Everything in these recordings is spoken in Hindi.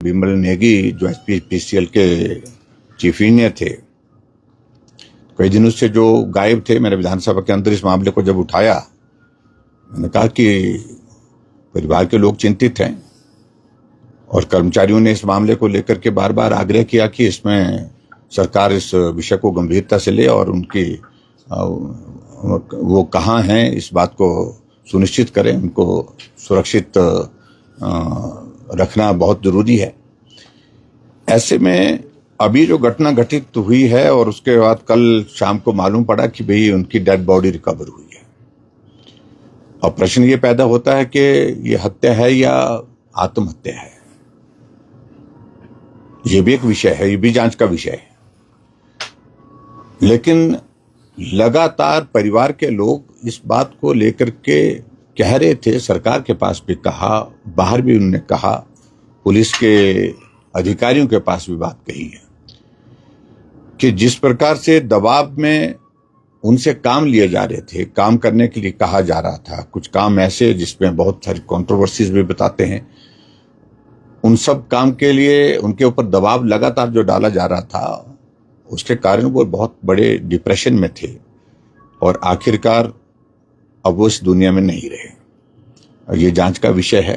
विमल नेगी जो एचपीसीएल के चीफ इंजीनियर थे, कई दिनों से जो गायब थे, मैंने विधानसभा के अंदर इस मामले को जब उठाया, मैंने कहा कि परिवार के लोग चिंतित हैं और कर्मचारियों ने इस मामले को लेकर के बार बार आग्रह किया कि इसमें सरकार इस विषय को गंभीरता से ले और उनकी वो कहाँ हैं इस बात को सुनिश्चित करें, उनको सुरक्षित रखना बहुत जरूरी है। ऐसे में अभी जो घटना घटित हुई है और उसके बाद कल शाम को मालूम पड़ा कि भाई उनकी डेड बॉडी रिकवर हुई है। अब प्रश्न ये पैदा होता है कि ये हत्या है या आत्महत्या है। ये भी एक विषय है, ये भी जांच का विषय है। लेकिन लगातार परिवार के लोग इस बात को लेकर के कह रहे थे, सरकार के पास भी कहा, बाहर भी उन्होंने कहा, पुलिस के अधिकारियों के पास भी बात कही है कि जिस प्रकार से दबाव में उनसे काम लिए जा रहे थे, काम करने के लिए कहा जा रहा था, कुछ काम ऐसे जिसमें बहुत सारी कंट्रोवर्सीज भी बताते हैं, उन सब काम के लिए उनके ऊपर दबाव लगातार जो डाला जा रहा था, उसके कारण वो बहुत बड़े डिप्रेशन में थे और आखिरकार अब वो इस दुनिया में नहीं रहे। और ये जांच का विषय है।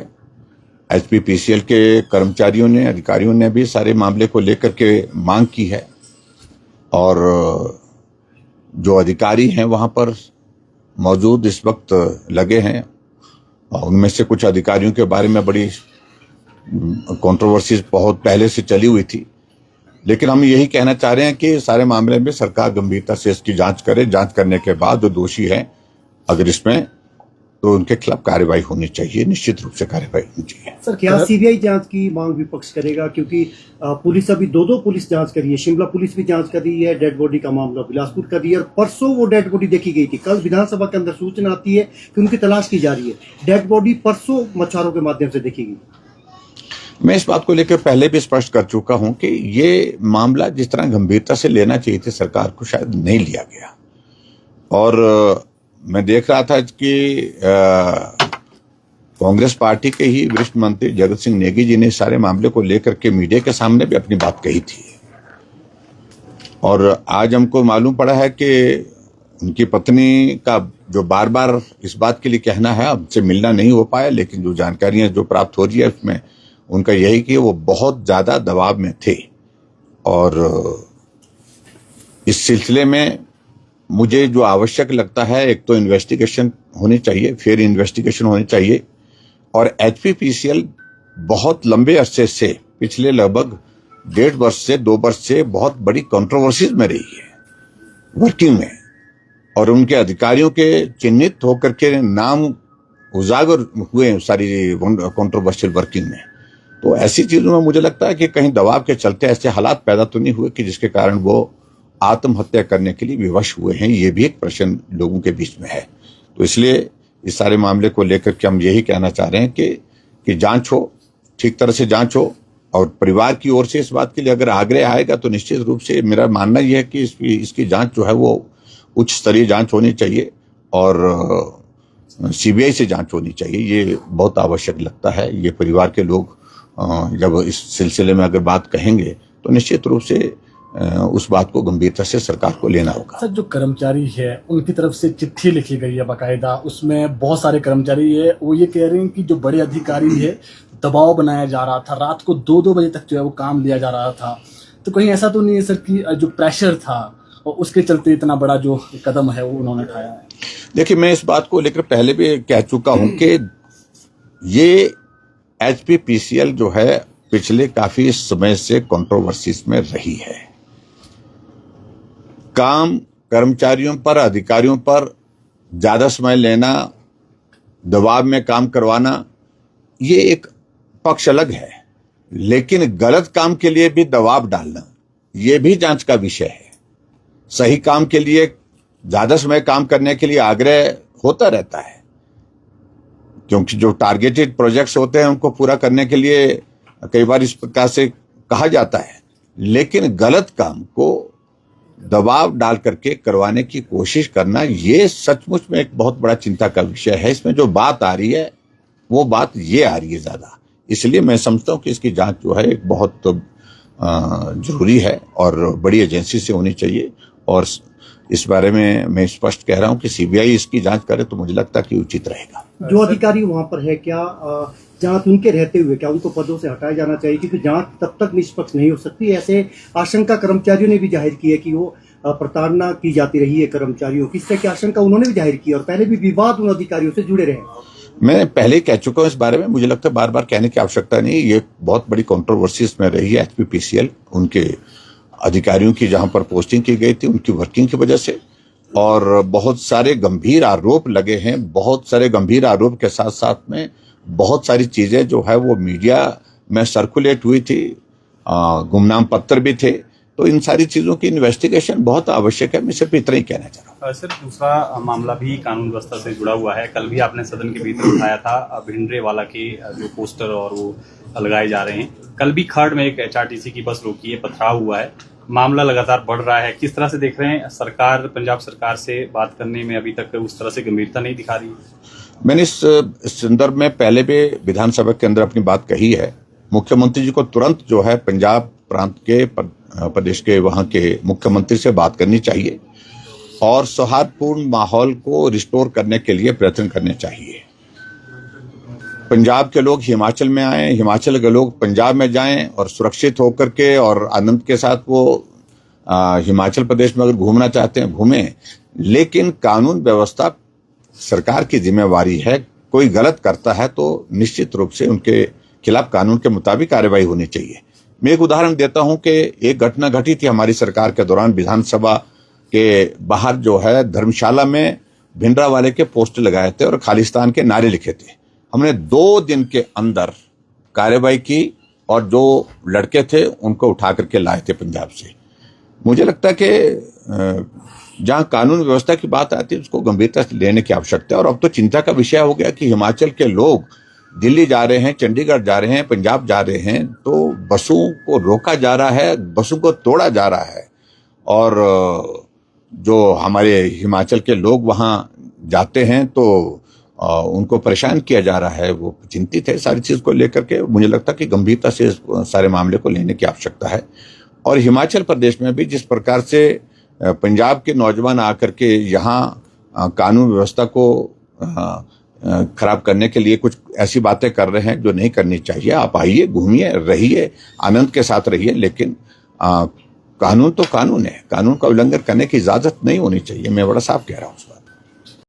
एचपीसीएल के कर्मचारियों ने, अधिकारियों ने भी सारे मामले को लेकर के मांग की है और जो अधिकारी हैं वहां पर मौजूद इस वक्त लगे हैं और उनमें से कुछ अधिकारियों के बारे में बड़ी कंट्रोवर्सीज बहुत पहले से चली हुई थी। लेकिन हम यही कहना चाह रहे हैं कि सारे मामले में सरकार गंभीरता से इसकी जांच करे। जांच करने के बाद जो दोषी हैं अगर इसमें, तो उनके खिलाफ कार्रवाई होनी चाहिए, निश्चित रूप से कार्रवाई होनी चाहिए। सर, क्या सीबीआई जांच की मांग विपक्ष करेगा? क्योंकि पुलिस अभी दो पुलिस जांच कर रही है, शिमला पुलिस भी जांच कर रही है, डेड बॉडी का मामला बिलासपुर कर रही है और परसों वो डेड बॉडी देखी गई थी। कल विधानसभा के अंदर सूचना आती है कि उनकी तलाश की जा रही है। डेड बॉडी परसों मछुआरों के माध्यम से देखी गई। मैं इस बात को लेकर पहले भी स्पष्ट कर चुका हूं कि ये मामला जिस तरह गंभीरता से लेना चाहिए था सरकार को, शायद नहीं लिया गया। और मैं देख रहा था कि कांग्रेस पार्टी के ही वरिष्ठ मंत्री जगत सिंह नेगी जी ने सारे मामले को लेकर के मीडिया के सामने भी अपनी बात कही थी। और आज हमको मालूम पड़ा है कि उनकी पत्नी का जो बार बार इस बात के लिए कहना है, हमसे मिलना नहीं हो पाया, लेकिन जो जानकारियां जो प्राप्त हो रही है उसमें उनका यही कि वो बहुत ज्यादा दबाव में थे। और इस सिलसिले में मुझे जो आवश्यक लगता है, एक तो इन्वेस्टिगेशन होनी चाहिए, फिर इन्वेस्टिगेशन होनी चाहिए। और एचपीसीएल बहुत लंबे अरसे से, पिछले लगभग 1.5 वर्ष से 2 वर्ष से बहुत बड़ी कंट्रोवर्सीज में रही है वर्किंग में, और उनके अधिकारियों के चिन्हित होकर के नाम उजागर हुए सारी कंट्रोवर्शियल वर्किंग में। तो ऐसी चीजों में मुझे लगता है कि कहीं दबाव के चलते ऐसे हालात पैदा तो नहीं हुए कि जिसके कारण वो आत्महत्या करने के लिए विवश हुए हैं। ये भी एक प्रश्न लोगों के बीच में है। तो इसलिए इस सारे मामले को लेकर के हम यही कहना चाह रहे हैं कि जांच हो, ठीक तरह से जांच हो, और परिवार की ओर से इस बात के लिए अगर आग्रह आएगा तो निश्चित रूप से मेरा मानना यह है कि इसकी जांच जो है वो उच्च स्तरीय जांच होनी चाहिए और सीबीआई से जांच होनी चाहिए। ये बहुत आवश्यक लगता है। ये परिवार के लोग जब इस सिलसिले में अगर बात कहेंगे तो निश्चित रूप से उस बात को गंभीरता से सरकार को लेना होगा। सर, जो कर्मचारी है उनकी तरफ से चिट्ठी लिखी गई है बाकायदा, उसमें बहुत सारे कर्मचारी है, वो ये कह रहे हैं कि जो बड़े अधिकारी है दबाव बनाया जा रहा था, रात को 2-2 बजे तक जो है वो काम लिया जा रहा था। तो कहीं ऐसा तो नहीं है सर कि जो प्रेशर था और उसके चलते इतना बड़ा जो कदम है वो उन्होंने उठाया है? देखिए, मैं इस बात को लेकर पहले भी कह चुका हूं कि ये एचपीसीएल जो है पिछले काफी समय से कंट्रोवर्सीज में रही है। काम कर्मचारियों पर, अधिकारियों पर ज्यादा समय लेना, दबाव में काम करवाना, ये एक पक्ष अलग है, लेकिन गलत काम के लिए भी दबाव डालना, ये भी जांच का विषय है। सही काम के लिए ज्यादा समय काम करने के लिए आग्रह होता रहता है, क्योंकि जो टारगेटेड प्रोजेक्ट्स होते हैं उनको पूरा करने के लिए कई बार इस प्रकार से कहा जाता है। लेकिन गलत काम को दबाव डाल करके करवाने की कोशिश करना, ये सचमुच में एक बहुत बड़ा चिंता का विषय है। इसमें जो बात आ रही है वो बात ये आ रही है ज्यादा, इसलिए मैं समझता हूँ कि इसकी जांच जो है एक बहुत जरूरी है और बड़ी एजेंसी से होनी चाहिए। और इस बारे में मैं स्पष्ट कह रहा हूँ कि सीबीआई इसकी जांच करे तो मुझे लगता है कि उचित रहेगा। जो अधिकारी वहां पर है, क्या जांच उनके रहते हुए क्या उनको पदों से हटाया जाना चाहिए? क्योंकि जांच तब तक निष्पक्ष नहीं हो सकती। ऐसे आशंका कर्मचारियों ने भी जाहिर की है कि वो प्रताड़ना की जाती रही है कर्मचारियों की। इस तरह की आशंका उन्होंने भी जाहिर की और पहले भी विवाद उन अधिकारियों से जुड़े रहे। मैं पहले कह चुका हूं इस बारे में, मुझे लगता है बार बार कहने की आवश्यकता नहीं। ये बहुत बड़ी कंट्रोवर्सी इसमें रही है एचपीपीसीएल, उनके अधिकारियों की जहां पर पोस्टिंग की गई थी उनकी वर्किंग की वजह से, और बहुत सारे गंभीर आरोप लगे हैं। बहुत सारे गंभीर आरोप के साथ साथ में बहुत सारी चीजें जो है वो मीडिया में सर्कुलेट हुई थी, गुमनाम पत्र भी थे। तो इन सारी चीजों की इन्वेस्टिगेशन बहुत आवश्यक है। मैं सिर्फ इतना ही कहना चाह रहा हूँ। सर, दूसरा मामला भी कानून व्यवस्था से जुड़ा हुआ है। कल भी आपने सदन के भीतर उठाया था भिंडरेवाला के जो पोस्टर और वो लगाए जा रहे हैं। कल भी खर्ड़ में एक एचआरटीसी की बस रोकी है, पथराव हुआ है। मामला लगातार बढ़ रहा है, किस तरह से देख रहे हैं? सरकार, पंजाब सरकार से बात करने में अभी तक उस तरह से गंभीरता नहीं दिखा रही है। मैंने इस संदर्भ में पहले भी विधानसभा के अंदर अपनी बात कही है। मुख्यमंत्री जी को तुरंत जो है पंजाब प्रांत के प्रदेश के वहां के मुख्यमंत्री से बात करनी चाहिए और सौहार्दपूर्ण माहौल को रिस्टोर करने के लिए प्रयत्न करने चाहिए। पंजाब के लोग हिमाचल में आए, हिमाचल के लोग पंजाब में जाएं और सुरक्षित होकर के और आनंद के साथ वो हिमाचल प्रदेश में अगर घूमना चाहते हैं घूमें। लेकिन कानून व्यवस्था सरकार की जिम्मेवारी है। कोई गलत करता है तो निश्चित रूप से उनके खिलाफ कानून के मुताबिक कार्रवाई होनी चाहिए। मैं एक उदाहरण देता हूं कि एक घटना घटी थी हमारी सरकार के दौरान। विधानसभा के बाहर जो है धर्मशाला में भिंडरावाले के पोस्टर लगाए थे और खालिस्तान के नारे लिखे थे। हमने 2 दिन के अंदर कार्रवाई की और जो लड़के थे उनको उठा करके लाए थे पंजाब से। मुझे लगता है कि जहां कानून व्यवस्था की बात आती है उसको गंभीरता से लेने की आवश्यकता है। और अब तो चिंता का विषय हो गया कि हिमाचल के लोग दिल्ली जा रहे हैं, चंडीगढ़ जा रहे हैं, पंजाब जा रहे हैं, तो बसों को रोका जा रहा है, बसों को तोड़ा जा रहा है। और जो हमारे हिमाचल के लोग वहां जाते हैं तो उनको परेशान किया जा रहा है। वो चिंतित है सारी चीज को लेकर के। मुझे लगता है कि गंभीरता से सारे मामले को लेने की आवश्यकता है। और हिमाचल प्रदेश में भी जिस प्रकार से पंजाब के नौजवान आकर के यहाँ कानून व्यवस्था को खराब करने के लिए कुछ ऐसी बातें कर रहे हैं जो नहीं करनी चाहिए। आप आइए, घूमिए, रहिए, आनंद के साथ रहिए, लेकिन कानून तो कानून है। कानून का उल्लंघन करने की इजाजत नहीं होनी चाहिए। मैं बड़ा साफ कह रहा हूँ।